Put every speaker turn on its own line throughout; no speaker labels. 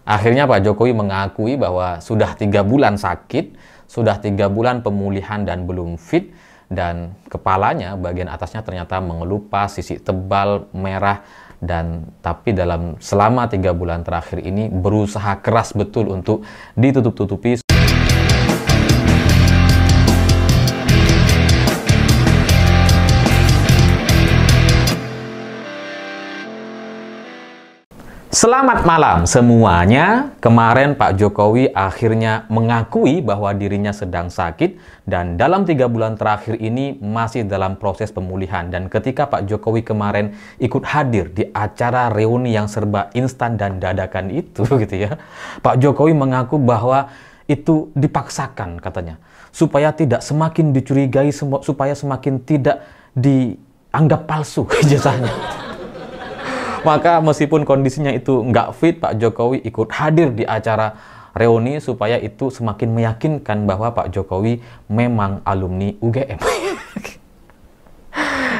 Akhirnya Pak Jokowi mengakui bahwa sudah 3 bulan sakit, sudah 3 bulan pemulihan dan belum fit, dan kepalanya bagian atasnya ternyata mengelupas, sisik tebal, merah, dan tapi selama 3 bulan terakhir ini berusaha keras betul untuk ditutup-tutupi. Selamat malam semuanya. Kemarin Pak Jokowi akhirnya mengakui bahwa dirinya sedang sakit dan dalam 3 bulan terakhir ini masih dalam proses pemulihan. Dan ketika Pak Jokowi kemarin ikut hadir di acara reuni yang serba instan dan dadakan itu gitu ya, Pak Jokowi mengaku bahwa itu dipaksakan katanya, supaya tidak semakin dicurigai, supaya semakin tidak dianggap palsu ijazahnya. Maka meskipun kondisinya itu nggak fit, Pak Jokowi ikut hadir di acara reuni supaya itu semakin meyakinkan bahwa Pak Jokowi memang alumni UGM.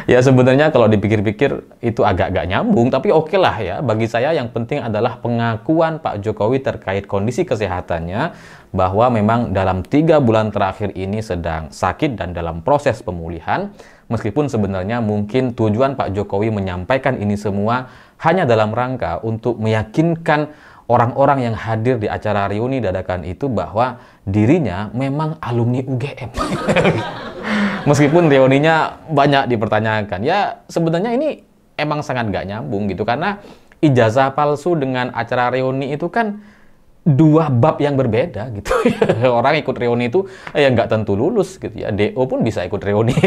Ya sebenarnya kalau dipikir-pikir itu agak-agak nyambung, tapi oke lah ya. Bagi saya yang penting adalah pengakuan Pak Jokowi terkait kondisi kesehatannya, bahwa memang dalam 3 bulan terakhir ini sedang sakit dan dalam proses pemulihan. Meskipun sebenarnya mungkin tujuan Pak Jokowi menyampaikan ini semua hanya dalam rangka untuk meyakinkan orang-orang yang hadir di acara reuni dadakan itu bahwa dirinya memang alumni UGM. Meskipun reuninya banyak dipertanyakan. Ya sebenarnya ini emang sangat gak nyambung gitu, karena ijazah palsu dengan acara reuni itu kan 2 bab yang berbeda gitu. Orang ikut reuni itu ya nggak tentu lulus gitu ya. DO pun bisa ikut reuni.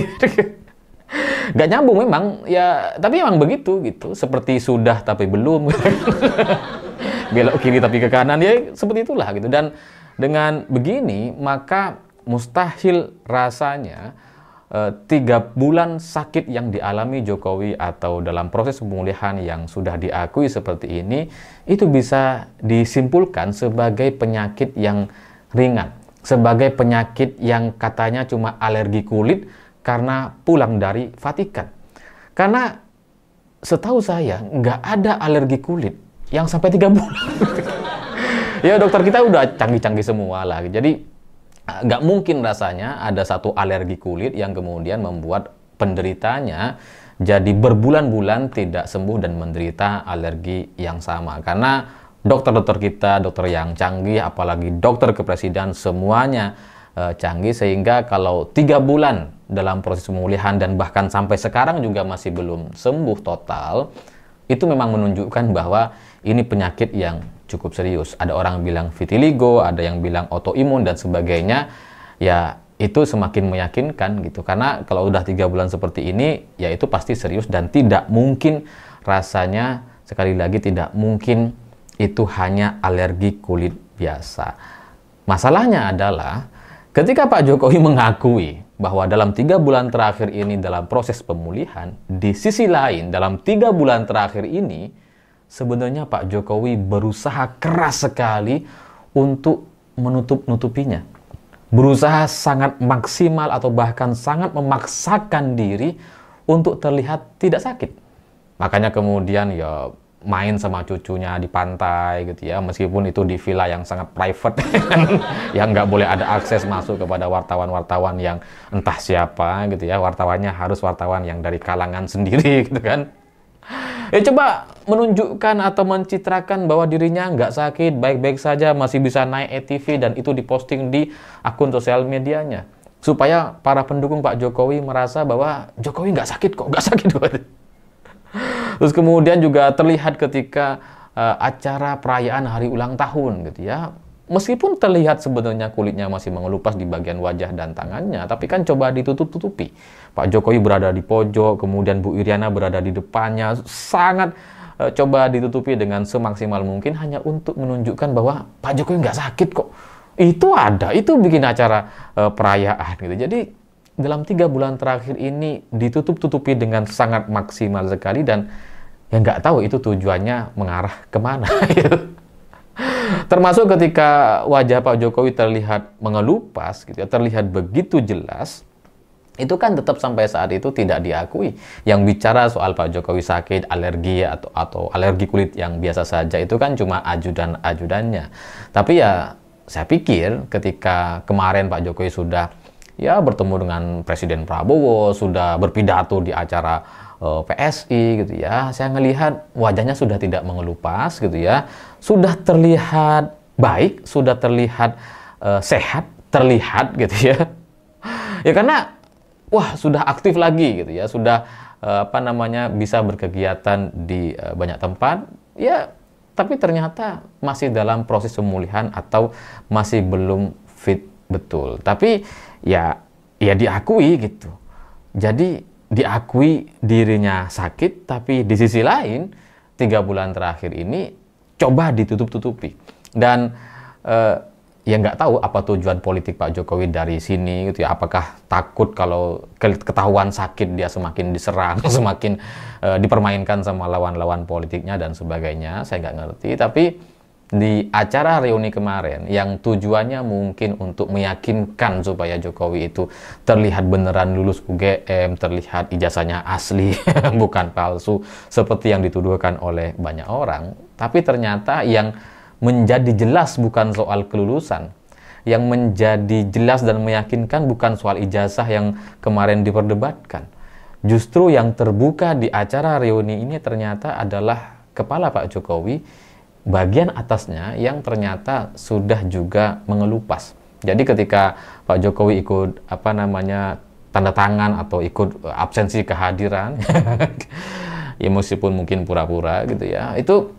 Gak nyambung memang ya, tapi memang begitu gitu, seperti sudah tapi belum. Belok kiri tapi ke kanan, ya seperti itulah gitu. Dan dengan begini maka mustahil rasanya 3 bulan sakit yang dialami Jokowi atau dalam proses pemulihan yang sudah diakui seperti ini itu bisa disimpulkan sebagai penyakit yang ringan, sebagai penyakit yang katanya cuma alergi kulit karena pulang dari Vatikan. Karena setahu saya nggak ada alergi kulit yang sampai 3 bulan. Ya dokter kita udah canggih-canggih semua lah. Jadi nggak mungkin rasanya ada satu alergi kulit yang kemudian membuat penderitanya jadi berbulan-bulan tidak sembuh dan menderita alergi yang sama. Karena dokter-dokter kita, dokter yang canggih, apalagi dokter kepresiden, semuanya canggih, sehingga kalau 3 bulan dalam proses pemulihan dan bahkan sampai sekarang juga masih belum sembuh total, itu memang menunjukkan bahwa ini penyakit yang cukup serius. Ada orang bilang vitiligo, ada yang bilang autoimun dan sebagainya. Ya itu semakin meyakinkan gitu, karena kalau udah 3 bulan seperti ini ya itu pasti serius dan tidak mungkin, rasanya sekali lagi tidak mungkin itu hanya alergi kulit biasa. Masalahnya adalah ketika Pak Jokowi mengakui bahwa dalam 3 bulan terakhir ini dalam proses pemulihan, di sisi lain dalam 3 bulan terakhir ini sebenarnya Pak Jokowi berusaha keras sekali untuk menutup-nutupinya. Berusaha sangat maksimal atau bahkan sangat memaksakan diri untuk terlihat tidak sakit. Makanya kemudian ya main sama cucunya di pantai gitu ya, meskipun itu di villa yang sangat private yang nggak boleh ada akses masuk kepada wartawan-wartawan yang entah siapa gitu ya. Wartawannya harus wartawan yang dari kalangan sendiri gitu kan. Ya coba menunjukkan atau mencitrakan bahwa dirinya nggak sakit, baik-baik saja, masih bisa naik ETV dan itu diposting di akun sosial medianya, supaya para pendukung Pak Jokowi merasa bahwa Jokowi nggak sakit kok, nggak sakit kok. Terus kemudian juga terlihat ketika acara perayaan hari ulang tahun gitu ya. Meskipun terlihat sebenarnya kulitnya masih mengelupas di bagian wajah dan tangannya, tapi kan coba ditutup-tutupi. Pak Jokowi berada di pojok, kemudian Bu Iriana berada di depannya, sangat coba ditutupi dengan semaksimal mungkin hanya untuk menunjukkan bahwa Pak Jokowi nggak sakit kok. Itu ada, itu bikin acara perayaan gitu. Jadi dalam 3 bulan terakhir ini ditutup-tutupi dengan sangat maksimal sekali, dan ya nggak tahu itu tujuannya mengarah kemana. Termasuk ketika wajah Pak Jokowi terlihat mengelupas, gitu ya, terlihat begitu jelas, itu kan tetap sampai saat itu tidak diakui. Yang bicara soal Pak Jokowi sakit, alergi atau alergi kulit yang biasa saja itu kan cuma ajudan-ajudannya. Tapi ya saya pikir ketika kemarin Pak Jokowi sudah ya bertemu dengan Presiden Prabowo, sudah berpidato di acara PSI gitu ya, saya ngelihat wajahnya sudah tidak mengelupas gitu ya, sudah terlihat baik, sudah terlihat sehat, terlihat gitu ya. Ya karena wah sudah aktif lagi gitu ya, sudah bisa berkegiatan di banyak tempat ya, tapi ternyata masih dalam proses pemulihan atau masih belum fit betul. Tapi ya diakui gitu. Jadi diakui dirinya sakit, tapi di sisi lain 3 bulan terakhir ini coba ditutup-tutupi. Dan ya nggak tahu apa tujuan politik Pak Jokowi dari sini gitu ya. Apakah takut kalau ketahuan sakit dia semakin diserang, semakin dipermainkan sama lawan-lawan politiknya dan sebagainya. Saya nggak ngerti. Tapi di acara reuni kemarin yang tujuannya mungkin untuk meyakinkan supaya Jokowi itu terlihat beneran lulus UGM, terlihat ijazahnya asli, bukan palsu seperti yang dituduhkan oleh banyak orang. Tapi ternyata yang menjadi jelas bukan soal kelulusan. Yang menjadi jelas dan meyakinkan bukan soal ijazah yang kemarin diperdebatkan. Justru yang terbuka di acara reuni ini ternyata adalah kepala Pak Jokowi, bagian atasnya yang ternyata sudah juga mengelupas. Jadi ketika Pak Jokowi ikut tanda tangan atau ikut absensi kehadiran, ya meskipun mungkin pura-pura gitu ya, itu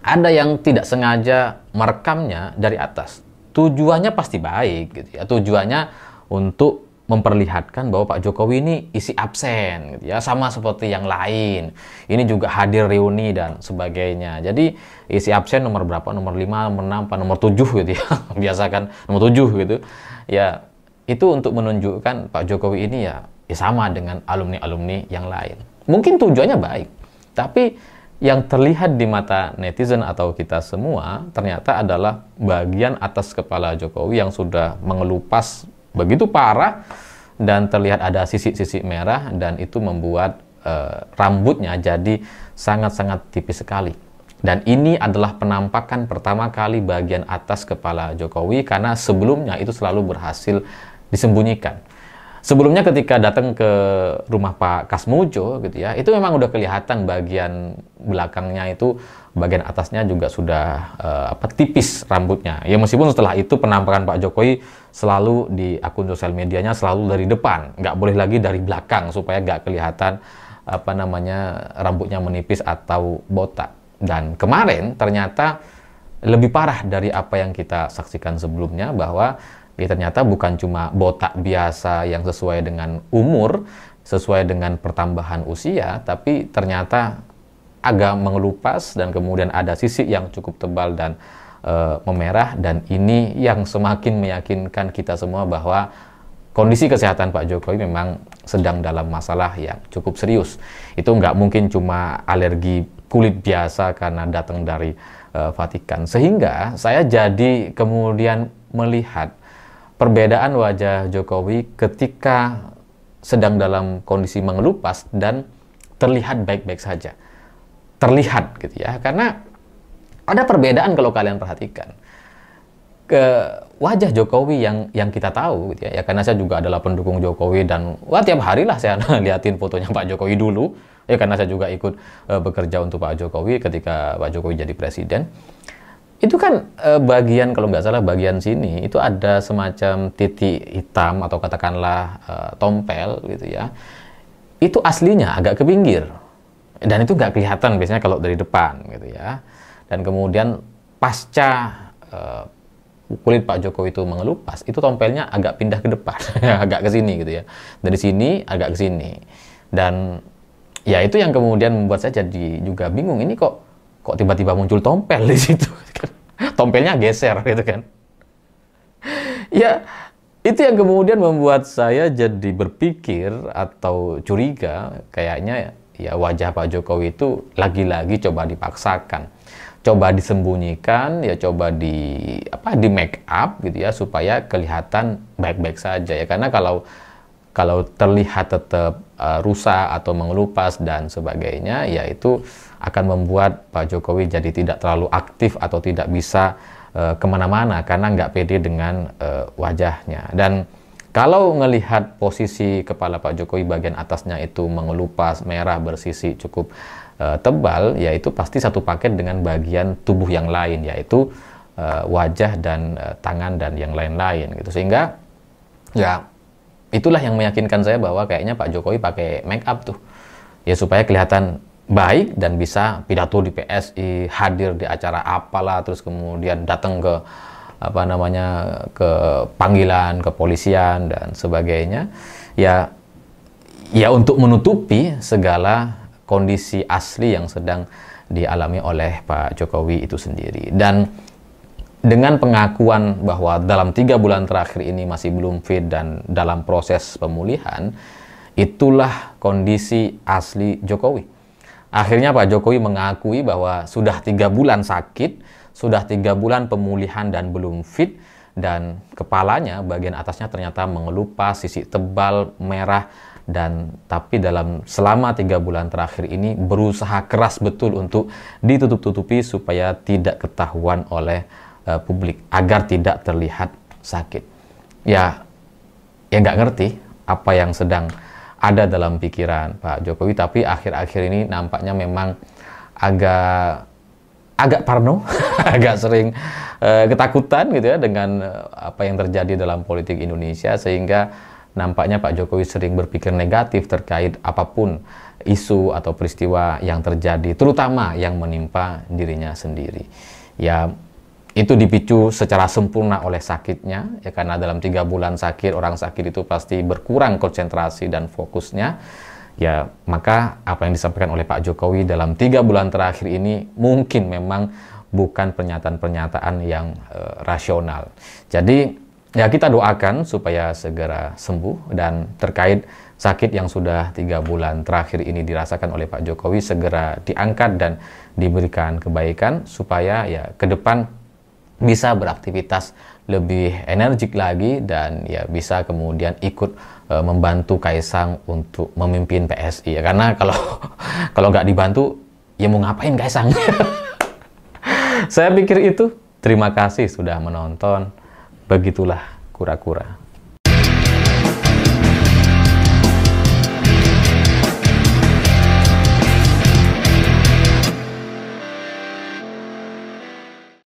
ada yang tidak sengaja merekamnya dari atas. Tujuannya pasti baik gitu ya. Tujuannya untuk memperlihatkan bahwa Pak Jokowi ini isi absen gitu ya, sama seperti yang lain. Ini juga hadir reuni dan sebagainya. Jadi isi absen nomor berapa? Nomor 5, nomor 6, nomor 7 gitu ya. Biasa kan nomor 7 gitu. Ya, itu untuk menunjukkan Pak Jokowi ini ya sama dengan alumni-alumni yang lain. Mungkin tujuannya baik, tapi yang terlihat di mata netizen atau kita semua ternyata adalah bagian atas kepala Jokowi yang sudah mengelupas begitu parah dan terlihat ada sisik-sisik merah, dan itu membuat rambutnya jadi sangat-sangat tipis sekali. Dan ini adalah penampakan pertama kali bagian atas kepala Jokowi, karena sebelumnya itu selalu berhasil disembunyikan. Sebelumnya ketika datang ke rumah Pak Kasmujo gitu ya, itu memang udah kelihatan bagian belakangnya itu, bagian atasnya juga sudah tipis rambutnya. Ya meskipun setelah itu penampakan Pak Jokowi selalu di akun sosial medianya selalu dari depan, nggak boleh lagi dari belakang supaya nggak kelihatan rambutnya menipis atau botak. Dan kemarin ternyata lebih parah dari apa yang kita saksikan sebelumnya, bahwa ternyata bukan cuma botak biasa yang sesuai dengan umur, sesuai dengan pertambahan usia, tapi ternyata agak mengelupas dan kemudian ada sisik yang cukup tebal dan memerah. Dan ini yang semakin meyakinkan kita semua bahwa kondisi kesehatan Pak Jokowi memang sedang dalam masalah yang cukup serius. Itu nggak mungkin cuma alergi kulit biasa karena datang dari Vatikan. Sehingga saya jadi kemudian melihat perbedaan wajah Jokowi ketika sedang dalam kondisi mengelupas dan terlihat baik-baik saja. Terlihat gitu ya, karena ada perbedaan kalau kalian perhatikan. Ke wajah Jokowi yang kita tahu gitu ya, karena saya juga adalah pendukung Jokowi dan tiap hari lah saya liatin fotonya Pak Jokowi dulu. Ya karena saya juga ikut bekerja untuk Pak Jokowi ketika Pak Jokowi jadi presiden. Itu kan bagian, kalau nggak salah bagian sini itu ada semacam titik hitam atau katakanlah tompel gitu ya. Itu aslinya agak ke pinggir dan itu nggak kelihatan biasanya kalau dari depan gitu ya. Dan kemudian pasca kulit Pak Jokowi itu mengelupas, itu tompelnya agak pindah ke depan, agak ke sini gitu ya. Dari sini agak ke sini. Dan ya itu yang kemudian membuat saya jadi juga bingung, ini kok tiba-tiba muncul tompel di situ. Tompelnya geser gitu kan. Ya, itu yang kemudian membuat saya jadi berpikir atau curiga, kayaknya ya wajah Pak Jokowi itu lagi-lagi coba dipaksakan. Coba disembunyikan, ya coba di make up gitu ya supaya kelihatan baik-baik saja ya. Karena kalau kalau terlihat tetap rusak atau mengelupas dan sebagainya, ya itu akan membuat Pak Jokowi jadi tidak terlalu aktif atau tidak bisa kemana-mana karena nggak pede dengan wajahnya. Dan kalau ngelihat posisi kepala Pak Jokowi bagian atasnya itu mengelupas, merah, bersisi cukup tebal, ya itu pasti satu paket dengan bagian tubuh yang lain, yaitu wajah dan tangan dan yang lain-lain gitu. Sehingga ya itulah yang meyakinkan saya bahwa kayaknya Pak Jokowi pakai make up tuh ya supaya kelihatan baik dan bisa pidato di PSI, hadir di acara apalah, terus kemudian datang ke ke panggilan kepolisian dan sebagainya, ya untuk menutupi segala kondisi asli yang sedang dialami oleh Pak Jokowi itu sendiri. Dan dengan pengakuan bahwa dalam 3 bulan terakhir ini masih belum fit dan dalam proses pemulihan, itulah kondisi asli Jokowi. Akhirnya Pak Jokowi mengakui bahwa sudah 3 bulan sakit, sudah 3 bulan pemulihan dan belum fit, dan kepalanya bagian atasnya ternyata mengelupas, sisi tebal, merah, dan tapi selama 3 bulan terakhir ini berusaha keras betul untuk ditutup-tutupi supaya tidak ketahuan oleh publik, agar tidak terlihat sakit. Ya nggak ngerti apa yang sedang ada dalam pikiran Pak Jokowi, tapi akhir-akhir ini nampaknya memang agak parno, agak sering ketakutan gitu ya dengan apa yang terjadi dalam politik Indonesia, sehingga nampaknya Pak Jokowi sering berpikir negatif terkait apapun isu atau peristiwa yang terjadi, terutama yang menimpa dirinya sendiri. Ya itu dipicu secara sempurna oleh sakitnya, ya karena dalam 3 bulan sakit, orang sakit itu pasti berkurang konsentrasi dan fokusnya. Ya, maka apa yang disampaikan oleh Pak Jokowi dalam 3 bulan terakhir ini mungkin memang bukan pernyataan-pernyataan yang rasional. Jadi, ya kita doakan supaya segera sembuh, dan terkait sakit yang sudah 3 bulan terakhir ini dirasakan oleh Pak Jokowi segera diangkat dan diberikan kebaikan supaya ya ke depan bisa beraktivitas lebih energik lagi, dan ya bisa kemudian ikut membantu Kaisang untuk memimpin PSI ya, karena kalau nggak dibantu ya mau ngapain Kaisang. Saya pikir itu. Terima kasih sudah menonton. Begitulah kura-kura.